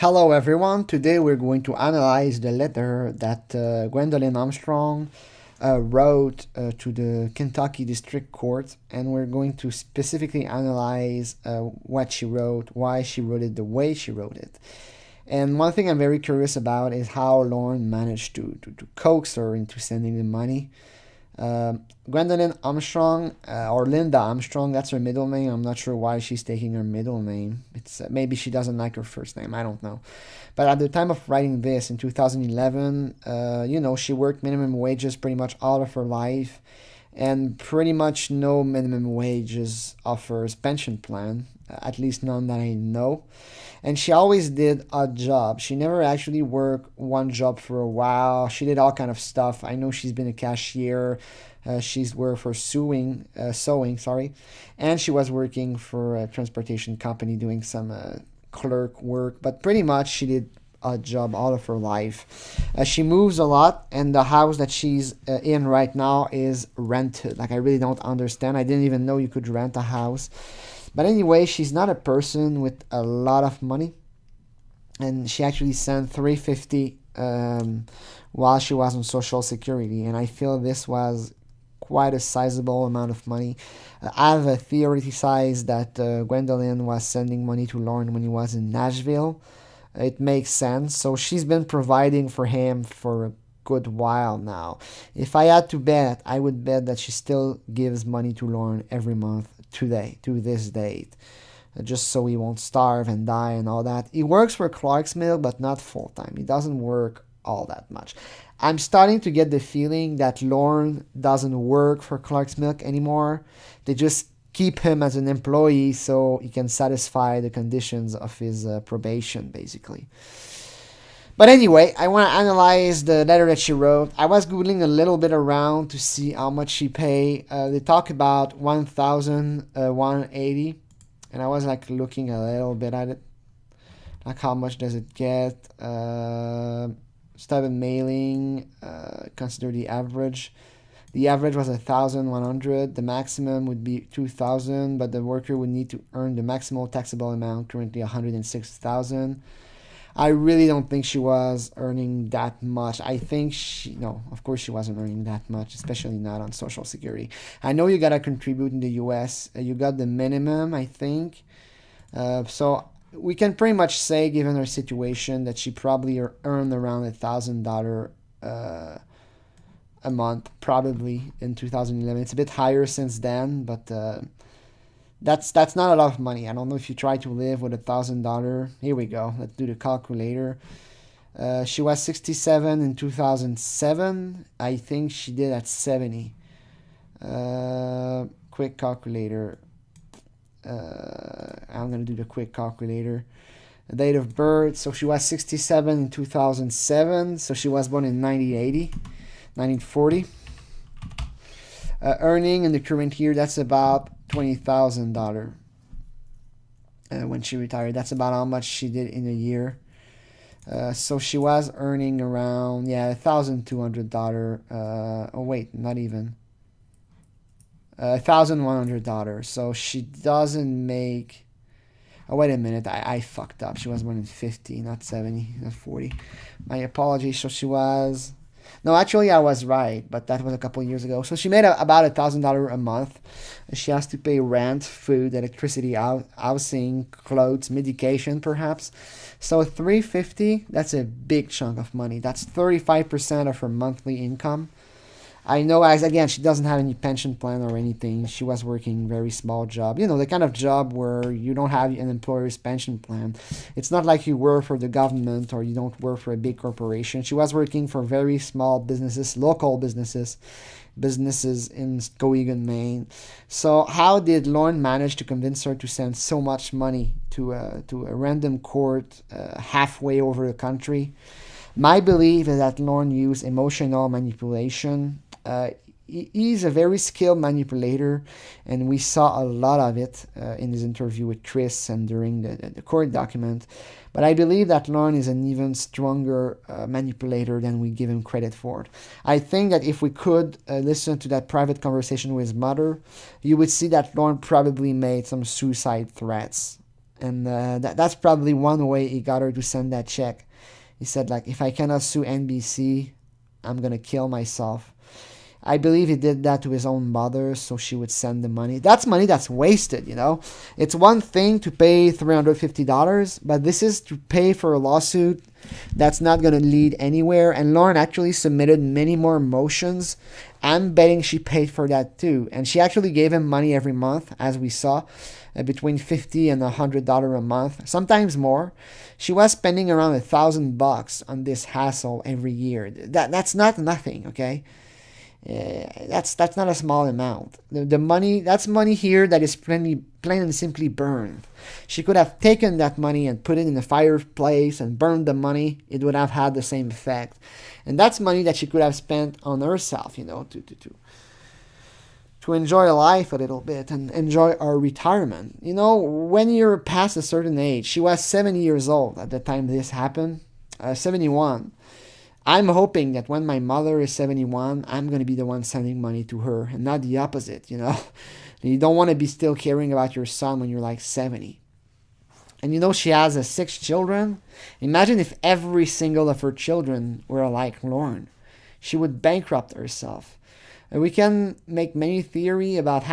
Hello everyone, today we're going to analyze the letter that Gwendolyn Armstrong wrote to the Kentucky District Court, and we're going to specifically analyze what she wrote, why she wrote it the way she wrote it. And one thing I'm very curious about is how Lorne managed to coax her into sending the money. Gwendolyn Armstrong, or Linda Armstrong, that's her middle name. I'm not sure why she's taking her middle name. It's maybe she doesn't like her first name. I don't know. But at the time of writing this in 2011, she worked minimum wages pretty much all of her life, and pretty much no minimum wages offers pension plan, at least none that I know. And she always did odd jobs. She never actually worked one job for a while. She did all kind of stuff. I know she's been a cashier. She's worked for sewing, and she was working for a transportation company doing some clerk work. But pretty much she did a job all of her life. She moves a lot, and the house that she's in right now is rented. Like, I really don't understand. I didn't even know you could rent a house. But anyway, she's not a person with a lot of money, and she actually sent $350 while she was on Social Security, and I feel this was quite a sizable amount of money. I've theorized that Gwendolyn was sending money to Lorne when he was in Nashville. It makes sense. So she's been providing for him for a good while now. If I had to bet, I would bet that she still gives money to Lorne every month today, to this date, just so he won't starve and die and all that. He works for Clark's Mill, but not full time. He doesn't work all that much. I'm starting to get the feeling that Lorne doesn't work for Clark's Milk anymore. They just keep him as an employee so he can satisfy the conditions of his probation, basically. But anyway, I want to analyze the letter that she wrote. I was Googling a little bit around to see how much she paid. They talk about $1,180, and I was like looking a little bit at it. Like, how much does it get? Stub and mailing, consider the average. The average was 1,100. The maximum would be 2,000, but the worker would need to earn the maximal taxable amount, currently 106,000. I really don't think she was earning that much. I think no, of course she wasn't earning that much, especially not on Social Security. I know you gotta contribute in the U.S. You got the minimum, I think. So we can pretty much say, given her situation, that she probably earned around $1,000 a month, probably in 2011. It's a bit higher since then, but that's not a lot of money. I don't know if you try to live with $1,000. Here we go. Let's do the calculator. She was 67 in 2007. I think she did at 70. Quick calculator. I'm going to do the quick calculator. The date of birth. So she was 67 in 2007. So she was born in 1940. Earning in the current year, that's about $20,000 when she retired. That's about how much she did in a year. So she was earning around, $1,200. Oh, wait, not even. $1,100. So she doesn't make. Oh, wait a minute. I fucked up. She was born in 50, not 70, not 40. My apologies. So she was. No, actually, I was right, but that was a couple years ago. So she made about $1,000 a month. She has to pay rent, food, electricity, housing, clothes, medication, perhaps. So $350, that's a big chunk of money. That's 35% of her monthly income. I know, as again, she doesn't have any pension plan or anything. She was working very small job. You know, the kind of job where you don't have an employer's pension plan. It's not like you work for the government or you don't work for a big corporation. She was working for very small businesses, local businesses in Skowhegan, Maine. So how did Lorne manage to convince her to send so much money to a random court halfway over the country? My belief is that Lorne used emotional manipulation. He's a very skilled manipulator, and we saw a lot of it in his interview with Chris and during the court document. But I believe that Lorne is an even stronger manipulator than we give him credit for. I think that if we could listen to that private conversation with his mother, you would see that Lorne probably made some suicide threats. And that's probably one way he got her to send that check. He said, like, if I cannot sue NBC, I'm going to kill myself. I believe he did that to his own mother so she would send the money. That's money that's wasted, you know. It's one thing to pay $350, but this is to pay for a lawsuit that's not going to lead anywhere. And Lorne actually submitted many more motions. I'm betting she paid for that too. And she actually gave him money every month, as we saw, between $50 and $100 a month, sometimes more. She was spending around $1,000 on this hassle every year. That's not nothing, okay? That's not a small amount. The money, that's money here that is plain and simply burned. She could have taken that money and put it in the fireplace and burned the money. It would have had the same effect. And that's money that she could have spent on herself, you know, to enjoy life a little bit and enjoy our retirement. You know, when you're past a certain age, she was 70 years old at the time this happened, 71. I'm hoping that when my mother is 71, I'm going to be the one sending money to her and not the opposite, you know. You don't want to be still caring about your son when you're like 70. And you know, she has 6 children. Imagine if every single of her children were like Lorne. She would bankrupt herself. We can make many theory about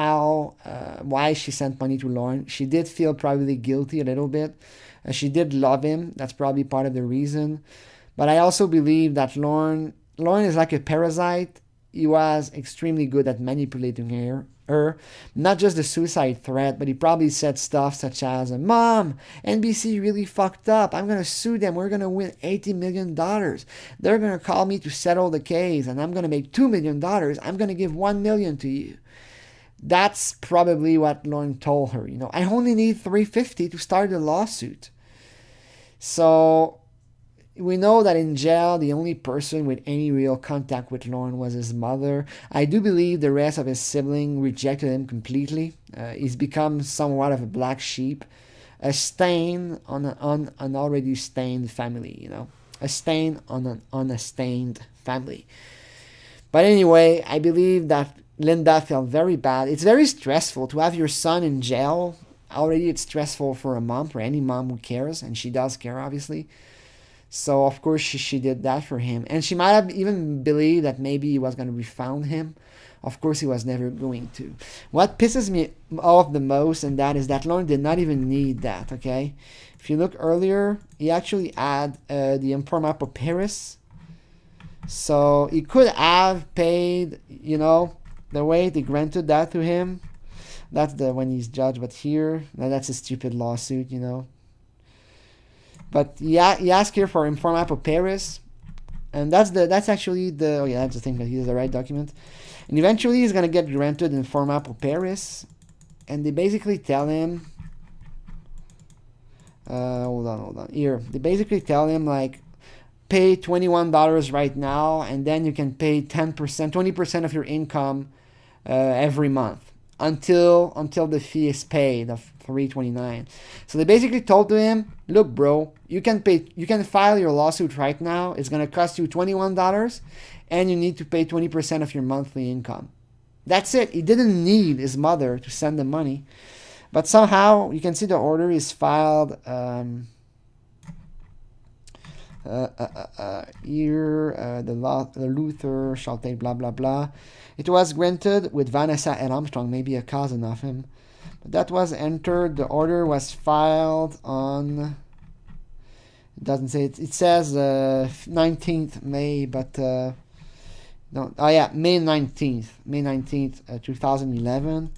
why she sent money to Lorne. She did feel probably guilty a little bit. She did love him. That's probably part of the reason. But I also believe that Lorne is like a parasite. He was extremely good at manipulating her. Not just the suicide threat, but he probably said stuff such as, Mom, NBC really fucked up. I'm going to sue them. We're going to win $80 million. They're going to call me to settle the case, and I'm going to make $2 million. I'm going to give $1 million to you. That's probably what Lorne told her. You know, I only need $350 to start the lawsuit. So we know that in jail, the only person with any real contact with Lorne was his mother. I do believe the rest of his siblings rejected him completely. He's become somewhat of a black sheep, a stain on an already stained family, you know, a stain on an unstained family. But anyway, I believe that Linda felt very bad. It's very stressful to have your son in jail. Already it's stressful for a mom, for any mom who cares, and she does care, obviously. So, of course, she did that for him. And she might have even believed that maybe he was going to refund him. Of course, he was never going to. What pisses me off the most, and that is that Lorne did not even need that, okay? If you look earlier, he actually had the informa pauperis. So, he could have paid, you know, the way they granted that to him. That's when he's judged. But here, that's a stupid lawsuit, you know. But he asked here for informa pauperis, and that's actually the that's the thing, that he is the right document. And eventually he's gonna get granted informa pauperis, and they basically tell him, hold on here. They basically tell him, like, pay $21 right now, and then you can pay 10%, 20% of your income every month until the fee is paid of $329. So they basically told him, look, bro, you can file your lawsuit right now. It's gonna cost you $21, and you need to pay 20% of your monthly income. That's it. He didn't need his mother to send the money, but somehow you can see the order is filed here. The Luther shall take blah blah blah. It was granted with Vanessa and Armstrong, maybe a cousin of him. But that was entered. The order was filed on. It doesn't say it. It says 19th May, but no. Oh yeah, May 19th, 2011.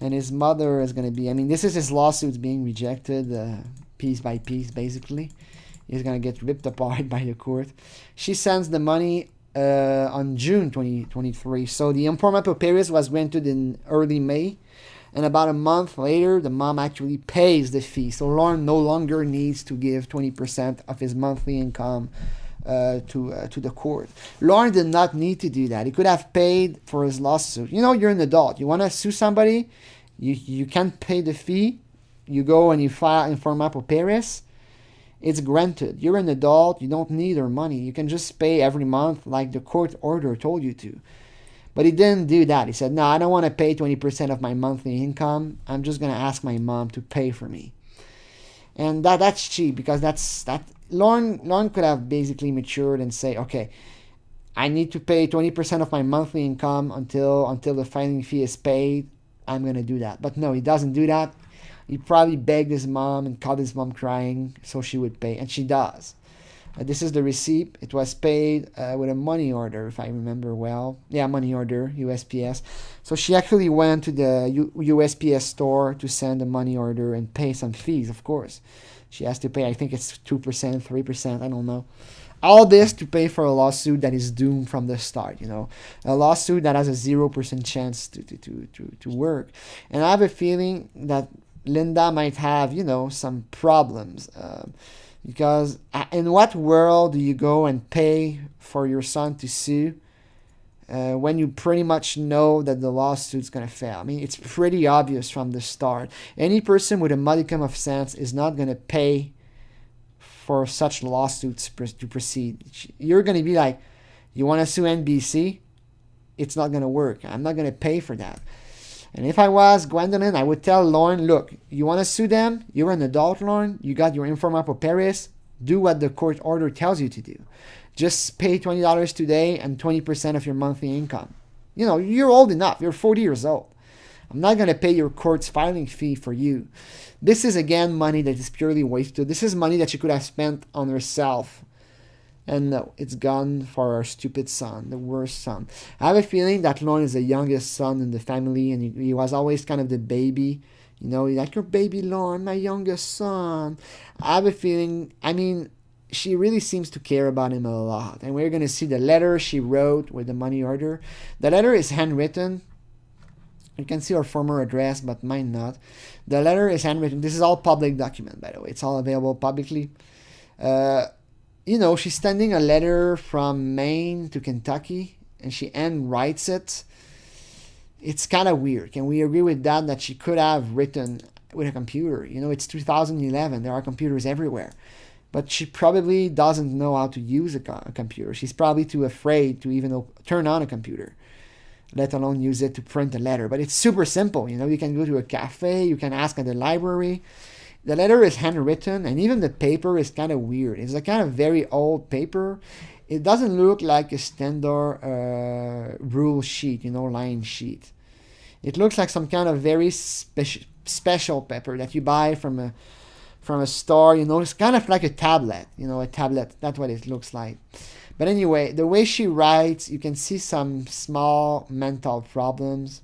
And his mother is going to be. I mean, this is his lawsuit being rejected piece by piece, basically. He's going to get ripped apart by the court. She sends the money on June 2023. So the informa pauperis was granted in early May. And about a month later, the mom actually pays the fee. So Lorne no longer needs to give 20% of his monthly income to the court. Lorne did not need to do that. He could have paid for his lawsuit. You know, you're an adult. You want to sue somebody, you can't pay the fee. You go and you file informa pauperis. It's granted. You're an adult. You don't need her money. You can just pay every month like the court order told you to. But he didn't do that. He said, no, I don't want to pay 20% of my monthly income. I'm just going to ask my mom to pay for me. and that's cheap because that Lorne could have basically matured and say, okay, I need to pay 20% of my monthly income until the filing fee is paid. I'm gonna do that. But no, he doesn't do that. He probably begged his mom and caught his mom crying so she would pay, and she does. This is the receipt. It was paid with a money order, if I remember well. Yeah, money order, USPS. So she actually went to the USPS store to send a money order and pay some fees, of course. She has to pay, I think it's 2%, 3%, I don't know. All this to pay for a lawsuit that is doomed from the start, a lawsuit that has a 0% chance to work. And I have a feeling that Linda might have, some problems. Because in what world do you go and pay for your son to sue when you pretty much know that the lawsuit's going to fail? I mean, it's pretty obvious from the start. Any person with a modicum of sense is not going to pay for such lawsuits to proceed. You're going to be like, you want to sue NBC? It's not going to work. I'm not going to pay for that. And if I was Gwendolyn, I would tell Lorne, look, you want to sue them? You're an adult, Lorne. You got your informa pauperis. Do what the court order tells you to do. Just pay $20 today and 20% of your monthly income. You're old enough. You're 40 years old. I'm not going to pay your court's filing fee for you. This is, again, money that is purely wasted. This is money that she could have spent on herself. And no, it's gone for our stupid son, the worst son. I have a feeling that Lorne is the youngest son in the family, and he was always kind of the baby. Like, your baby Lorne, my youngest son. I have a feeling, she really seems to care about him a lot. And we're going to see the letter she wrote with the money order. The letter is handwritten. You can see her former address, but mine not. The letter is handwritten. This is all public document, by the way. It's all available publicly. She's sending a letter from Maine to Kentucky, and she handwrites it. It's kind of weird. Can we agree with that she could have written with a computer? It's 2011. There are computers everywhere. But she probably doesn't know how to use a computer. She's probably too afraid to even turn on a computer, let alone use it to print a letter. But it's super simple. You can go to a cafe. You can ask at the library. The letter is handwritten, and even the paper is kind of weird. It's a kind of very old paper. It doesn't look like a standard rule sheet, line sheet. It looks like some kind of very special paper that you buy from a store. It's kind of like a tablet. A tablet. That's what it looks like. But anyway, the way she writes, you can see some small mental problems.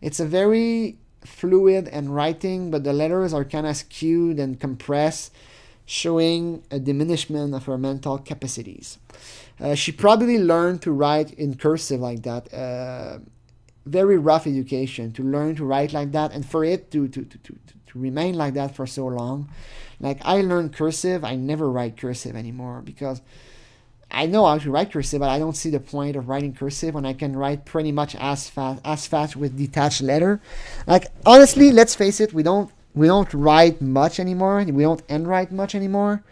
It's a very fluid handwriting, but the letters are kind of skewed and compressed, showing a diminishment of her mental capacities. She probably learned to write in cursive like that. Very rough education to learn to write like that, and for it to remain like that for so long. Like, I learned cursive. I never write cursive anymore because I know how to write cursive, but I don't see the point of writing cursive when I can write pretty much as fast with detached letter. Like, honestly, let's face it, we don't write much anymore. We don't handwrite much anymore.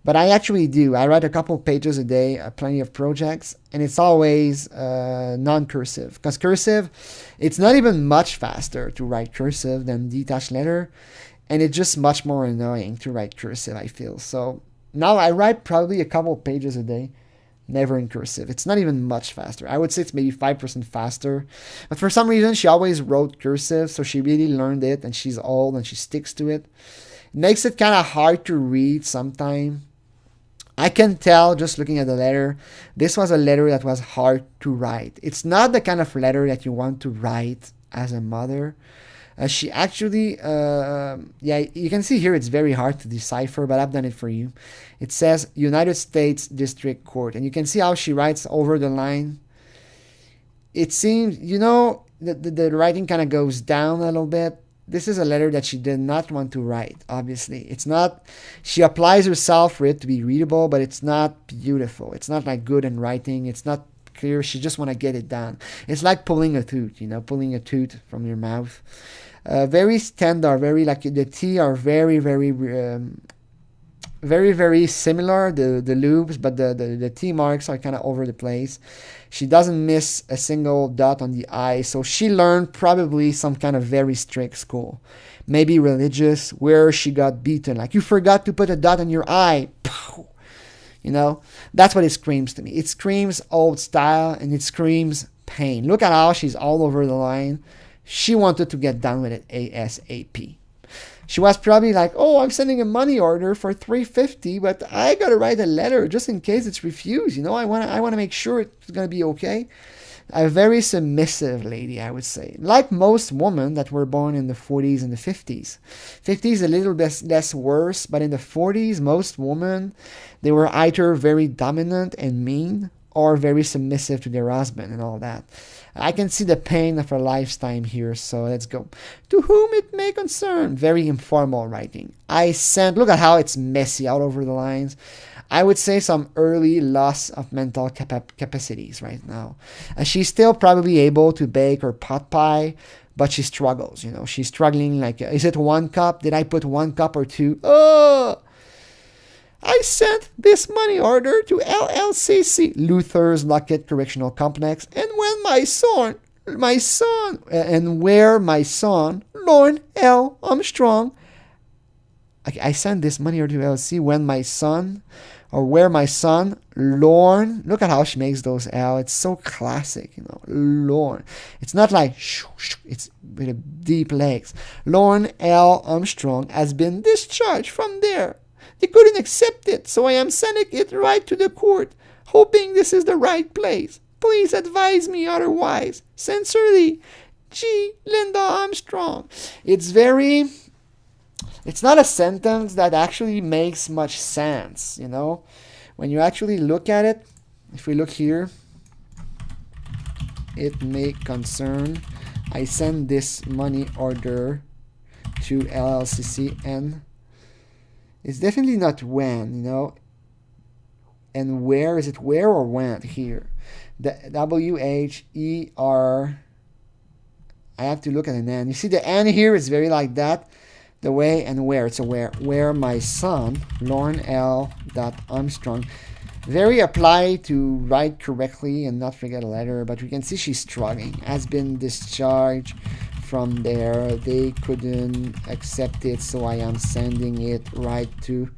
But I actually do. I write a couple pages a day, plenty of projects, and it's always non-cursive. Because cursive, it's not even much faster to write cursive than detached letter, and it's just much more annoying to write cursive, I feel. So now I write probably a couple pages a day, never in cursive. It's not even much faster. I would say it's maybe 5% faster. But for some reason, she always wrote cursive, so she really learned it, and she's old, and she sticks to it. It makes it kind of hard to read sometimes. I can tell just looking at the letter, this was a letter that was hard to write. It's not the kind of letter that you want to write as a mother. She actually, you can see here it's very hard to decipher, but I've done it for you. It says United States District Court, and you can see how she writes over the line. It seems, the writing kind of goes down a little bit. This is a letter that she did not want to write, obviously. It's not, she applies herself for it to be readable, but it's not beautiful. It's not like good in writing. It's not clear. She just want to get it done. It's like pulling a tooth, pulling a tooth from your mouth. Very standard, very like the T are very, very very, very similar, the loops, but the T marks are kind of over the place. She doesn't miss a single dot on the I, so she learned probably some kind of very strict school. Maybe religious, where she got beaten. Like, you forgot to put a dot on your I. You know, that's what it screams to me. It screams old style, and it screams pain. Look at how she's all over the line. She wanted to get done with it ASAP. She was probably like, oh, I'm sending a money order for $350, but I gotta write a letter just in case it's refused. You know, I wanna make sure it's gonna be okay. A very submissive lady, I would say. Like most women that were born in the 40s and the 50s. 50s a little bit less worse, but in the 40s, most women, they were either very dominant and mean or very submissive to their husband and all that. I can see the pain of her lifetime here, so let's go. To whom it may concern. Very informal writing. I sent, look at how it's messy all over the lines. I would say some early loss of mental capacities right now. She's still probably able to bake her pot pie, but she struggles, you know. She's struggling like, is it 1 cup? Did I put 1 cup or 2? Oh! I sent this money order to LLCC, Luther's Lockett Correctional Complex, and when my son, Lorne L. Armstrong, I sent this money order to LLC when my son, or where my son, Lorne, look at how she makes those L. It's so classic, you know, Lorne. It's not like shoo, shoo, it's with a deep legs. Lorne L. Armstrong has been discharged from there. They couldn't accept it, so I am sending it right to the court, hoping this is the right place. Please advise me otherwise. Sincerely, G. Linda Armstrong. It's not a sentence that actually makes much sense, you know. When you actually look at it, if we look here, it may concern, I send this money order to LLCC, and it's definitely not when, you know. And where, is it where or when here? The W-H-E-R, I have to look at an N. You see the N here is very like that. The way and where, it's a where my son, Lorne L. Armstrong, very applied to write correctly and not forget a letter, but we can see she's struggling, has been discharged from there. They couldn't accept it, so I am sending it right to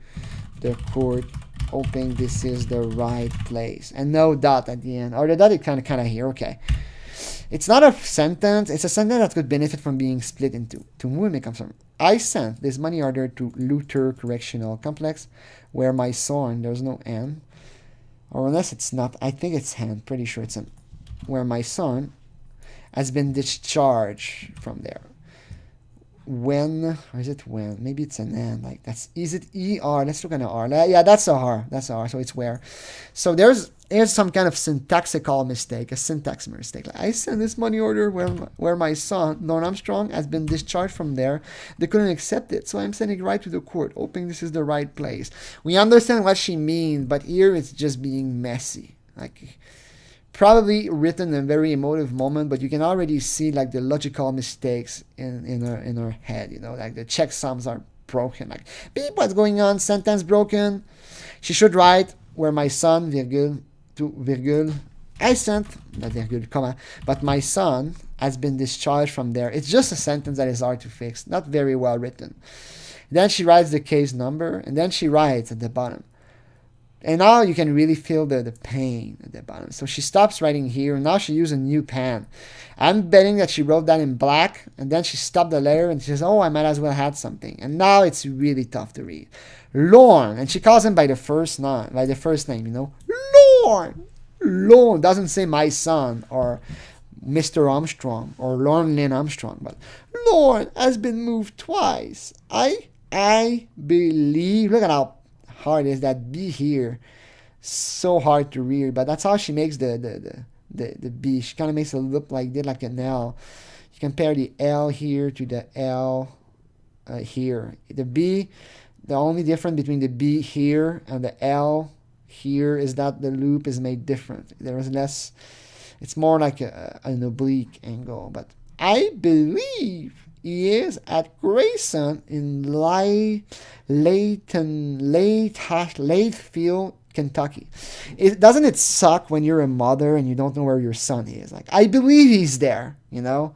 the court, hoping this is the right place. And no dot at the end, or the dot is kind of here. Okay. It's not a sentence. It's a sentence that could benefit from being split into. To whom it may come from. I sent this money order to Luther Correctional Complex, where my son, there's no N, or unless it's not, I think it's N, pretty sure it's N, where my son has been discharged from there. When, or is it when? Maybe it's an N, like that's, is it E-R? Let's look at an R. Yeah, that's a R, so it's where. So there's some kind of syntactical mistake, a syntax mistake. Like, I sent this money order where my son, Lorne Armstrong, has been discharged from there. They couldn't accept it, so I'm sending it right to the court, hoping this is the right place. We understand what she means, but here it's just being messy. Like, probably written in a very emotive moment, but you can already see like the logical mistakes in her head, you know, like the checksums are broken, like beep, what's going on, sentence broken. She should write where my son, virgule, to virgule, I sent, not virgule, comma, but my son has been discharged from there. It's just a sentence that is hard to fix, not very well written. Then she writes the case number, and then she writes at the bottom. And now you can really feel the pain at the bottom. So she stops writing here, and now she uses a new pen. I'm betting that she wrote that in black, and then she stopped the letter, and she says, oh, I might as well have something. And now it's really tough to read. Lorne, and she calls him by the first name, you know. Lorne doesn't say my son, or Mr. Armstrong, or Lorne Lynn Armstrong, but Lorne has been moved twice. I believe, look at how hard is that B here, so hard to read, but that's how she makes the B. She kind of makes it look like an L. You compare the L here to the L here. The B, the only difference between the B here and the L here is that the loop is made different. There is less, it's more like an oblique angle, but I believe he is at Grayson in Latefield, Kentucky. Doesn't it suck when you're a mother and you don't know where your son is? Like, I believe he's there, you know?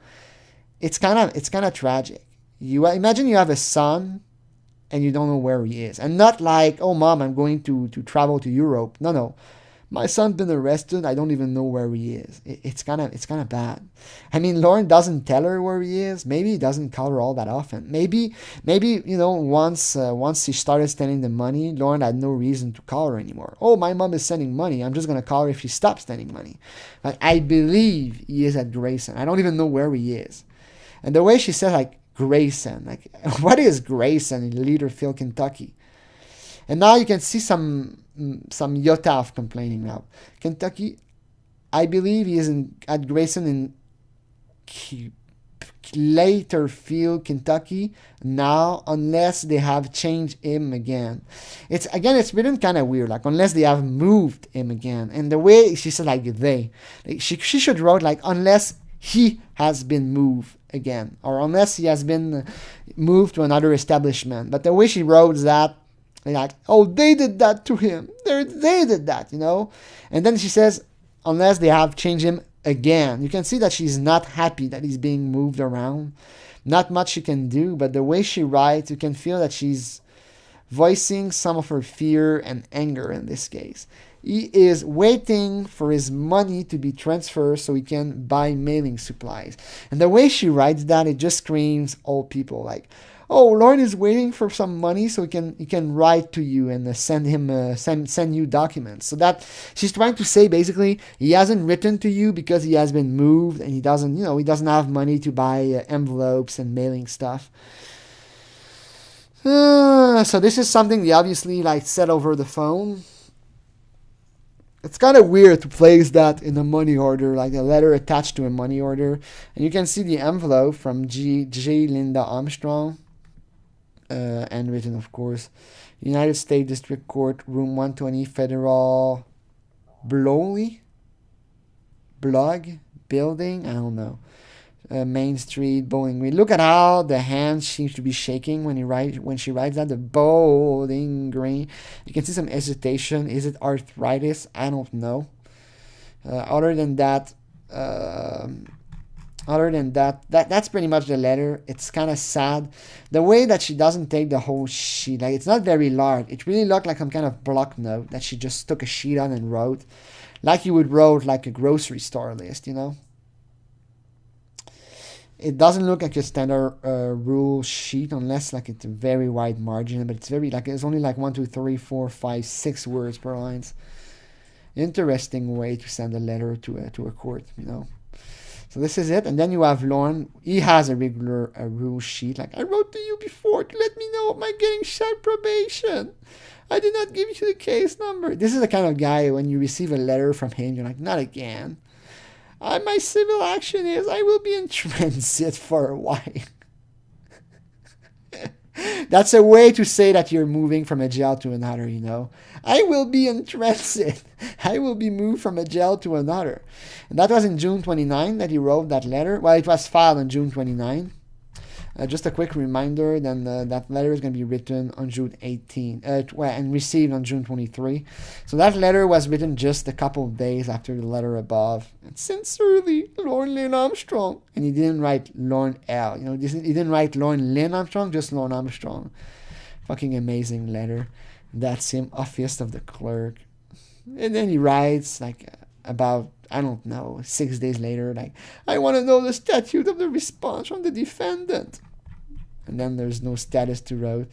It's kind of tragic. You imagine you have a son and you don't know where he is. And not like, oh mom, I'm going to travel to Europe. No, no. My son's been arrested. I don't even know where he is. It's kind of bad. I mean, Lorne doesn't tell her where he is. Maybe he doesn't call her all that often. Maybe once she started sending the money, Lorne had no reason to call her anymore. Oh, my mom is sending money. I'm just gonna call her if she stops sending money. But I believe he is at Grayson. I don't even know where he is. And the way she said like Grayson, like what is Grayson in Leaderfield, Kentucky? And now you can see some iota of complaining now. Kentucky, I believe he is at Grayson in Laterfield, Kentucky now, unless they have changed him again. It's written kind of weird, like unless they have moved him again. And the way she said like they, like, she should wrote like unless he has been moved again, or unless he has been moved to another establishment. But the way she wrote that, like, oh, they did that to him. They did that, you know? And then she says, unless they have changed him again. You can see that she's not happy that he's being moved around. Not much she can do, but the way she writes, you can feel that she's voicing some of her fear and anger in this case. He is waiting for his money to be transferred so he can buy mailing supplies. And the way she writes that, it just screams old people. Like, oh, Lorne is waiting for some money so he can write to you and send you documents. So that she's trying to say basically he hasn't written to you because he has been moved and he doesn't have money to buy envelopes and mailing stuff. So this is something they obviously like said over the phone. It's kind of weird to place that in a money order, like a letter attached to a money order. And you can see the envelope from J. Linda Armstrong, handwritten, of course. United States District Court, Room 120, Federal Blog Building. I don't know. Main Street, Bowling Green. Look at how the hand seems to be shaking when she writes that. The Bowling Green. You can see some hesitation. Is it arthritis? I don't know. Other than that, that's pretty much the letter. It's kind of sad. The way that she doesn't take the whole sheet, like it's not very large. It really looked like some kind of block note that she just took a sheet on and wrote, like you would wrote like a grocery store list, you know. It doesn't look like a standard rule sheet unless like it's a very wide margin, but it's very like it's only like 1, 2, 3, 4, 5, 6 words per line. Interesting way to send a letter to a court, you know. So this is it, and then you have Lorne. He has a regular rule sheet. Like, I wrote to you before to let me know of my getting shot probation. I did not give you the case number. This is the kind of guy when you receive a letter from him, you're like, not again. My civil action is I will be in transit for a while. That's a way to say that you're moving from a jail to another, you know. I will be in transit. I will be moved from a jail to another. And that was in June 29 that he wrote that letter. Well, it was filed on June 29. Just a quick reminder, then that letter is going to be written on June 18 and received on June 23. So that letter was written just a couple of days after the letter above. And sincerely, Lorne Armstrong. And he didn't write Lorne L. You know, he didn't write Lorne Armstrong, just Lorne Armstrong. Fucking amazing letter. That's him, office of the clerk. And then he writes like about, I don't know, 6 days later, like, I want to know the statute of the response from the defendant. And then there's no status to write.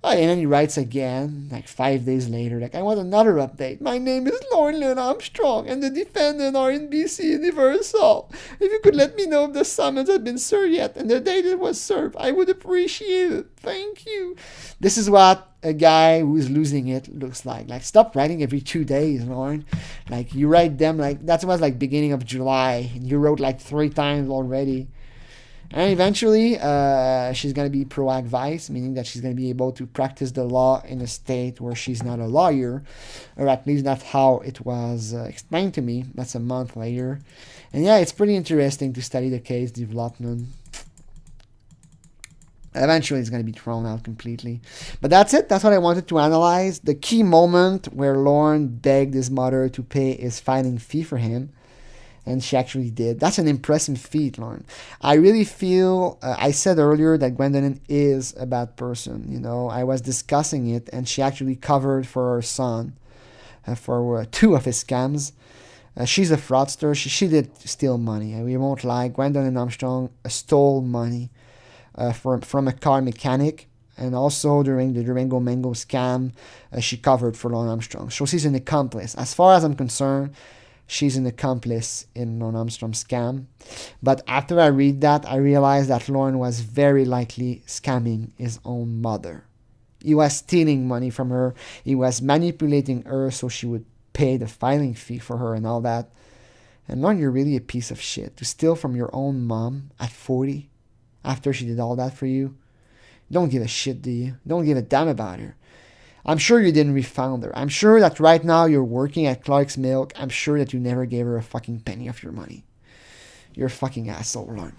Oh, and then he writes again, like 5 days later, like, I want another update. My name is Lorne Armstrong, and the defendant are in BC Universal. If you could let me know if the summons had been served yet, and the date it was served, I would appreciate it. Thank you. This is what a guy who's losing it looks like. Like, stop writing every 2 days, Lorne. Like, you write them, like, that was like beginning of July, and you wrote like 3 times already. And eventually, she's going to be pro-advice, meaning that she's going to be able to practice the law in a state where she's not a lawyer, or at least that's how it was explained to me. That's a month later. And yeah, it's pretty interesting to study the case development. Eventually, it's going to be thrown out completely. But that's it. That's what I wanted to analyze. The key moment where Lorne begged his mother to pay his filing fee for him, and she actually did. That's an impressive feat, Lorne. I really feel, I said earlier that Gwendolyn is a bad person. You know, I was discussing it, and she actually covered for her son for two of his scams. She's a fraudster. She did steal money. We won't lie. Gwendolyn Armstrong stole money from a car mechanic. And also during the Durango Mango scam, she covered for Lorne Armstrong. So she's an accomplice. As far as I'm concerned, she's an accomplice in Lorne Armstrong's scam. But after I read that, I realized that Lorne was very likely scamming his own mother. He was stealing money from her. He was manipulating her so she would pay the filing fee for her and all that. And Lorne, you're really a piece of shit. To steal from your own mom at 40 after she did all that for you. You don't give a shit, do you? Don't give a damn about her. I'm sure you didn't refund her. I'm sure that right now you're working at Clark's Milk. I'm sure that you never gave her a fucking penny of your money. You're a fucking asshole, Lorne.